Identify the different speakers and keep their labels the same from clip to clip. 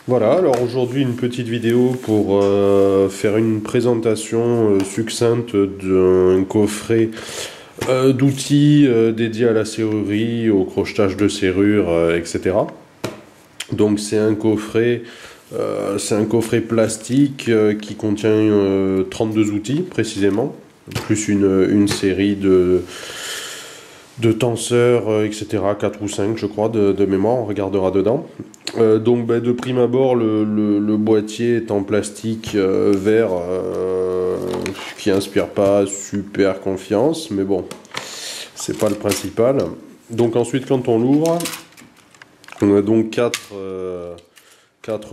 Speaker 1: Voilà, alors aujourd'hui une petite vidéo pour faire une présentation succincte d'un coffret d'outils dédié à la serrurerie, au crochetage de serrures, etc. Donc c'est un coffret plastique qui contient 32 outils précisément, plus une série de tenseurs, etc. 4 ou 5 je crois de mémoire, on regardera dedans. Donc de prime abord, le boîtier est en plastique vert qui inspire pas super confiance, mais bon, c'est pas le principal. Donc ensuite, quand on l'ouvre, on a donc quatre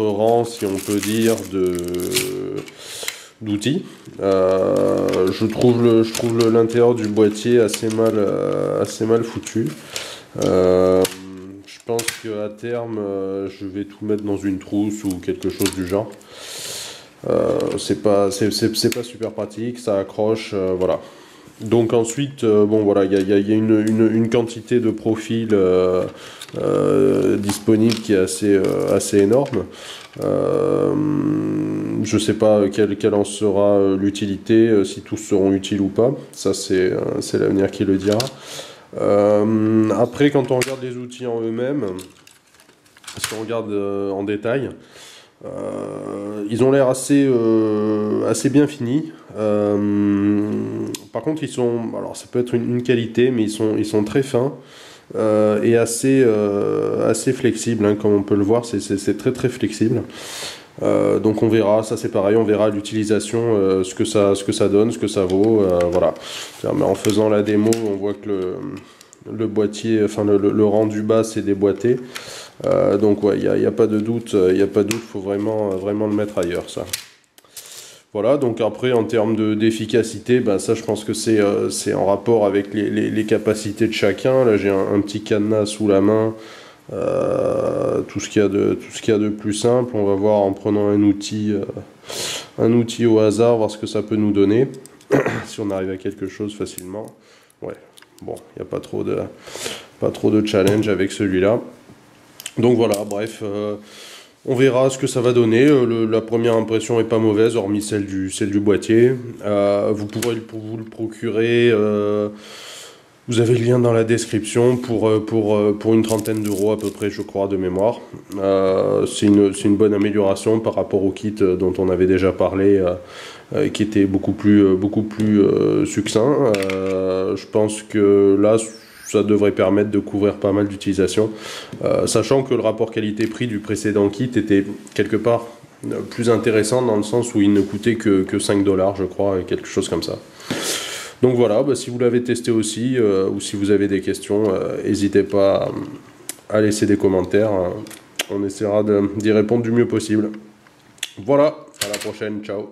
Speaker 1: rangs, si on peut dire, d'outils. Je trouve l'intérieur du boîtier assez mal foutu. Je pense qu'à terme, je vais tout mettre dans une trousse ou quelque chose du genre. C'est pas super pratique, ça accroche, voilà. Donc ensuite, bon voilà, il y a une quantité de profils disponibles qui est assez énorme. Je sais pas quelle en sera l'utilité, si tous seront utiles ou pas. Ça c'est l'avenir qui le dira. Après, quand on regarde les outils en eux-mêmes, si on regarde en détail, ils ont l'air assez bien finis. Par contre, alors ça peut être une qualité, mais ils sont très fins et assez flexibles, hein, comme on peut le voir, c'est très très flexible. Donc on verra, ça c'est pareil, on verra l'utilisation, ce que ça donne, ce que ça vaut, voilà. Mais en faisant la démo, on voit que le boîtier, enfin le rang du bas c'est déboîté. Donc ouais, il y a pas de doute, faut vraiment le mettre ailleurs, ça. Voilà, donc après en termes d'efficacité, ben ça je pense que c'est en rapport avec les capacités de chacun. Là j'ai un petit cadenas sous la main, tout ce qu'il y a de plus simple. On va voir en prenant un outil au hasard, voir ce que ça peut nous donner, si on arrive à quelque chose facilement. Ouais, bon, il n'y a pas trop de challenge avec celui-là. Donc voilà, bref, on verra ce que ça va donner. La première impression est pas mauvaise, hormis celle du boîtier. Vous pourrez vous le procurer. Vous avez le lien dans la description pour une trentaine d'euros à peu près, je crois, de mémoire. C'est une bonne amélioration par rapport au kit dont on avait déjà parlé, qui était beaucoup plus succinct. Je pense que là, ça devrait permettre de couvrir pas mal d'utilisations, sachant que le rapport qualité-prix du précédent kit était quelque part plus intéressant dans le sens où il ne coûtait que 5 dollars, je crois, quelque chose comme ça. Donc voilà, bah, si vous l'avez testé aussi, ou si vous avez des questions, n'hésitez pas à laisser des commentaires. On essaiera d'y répondre du mieux possible. Voilà, à la prochaine, ciao.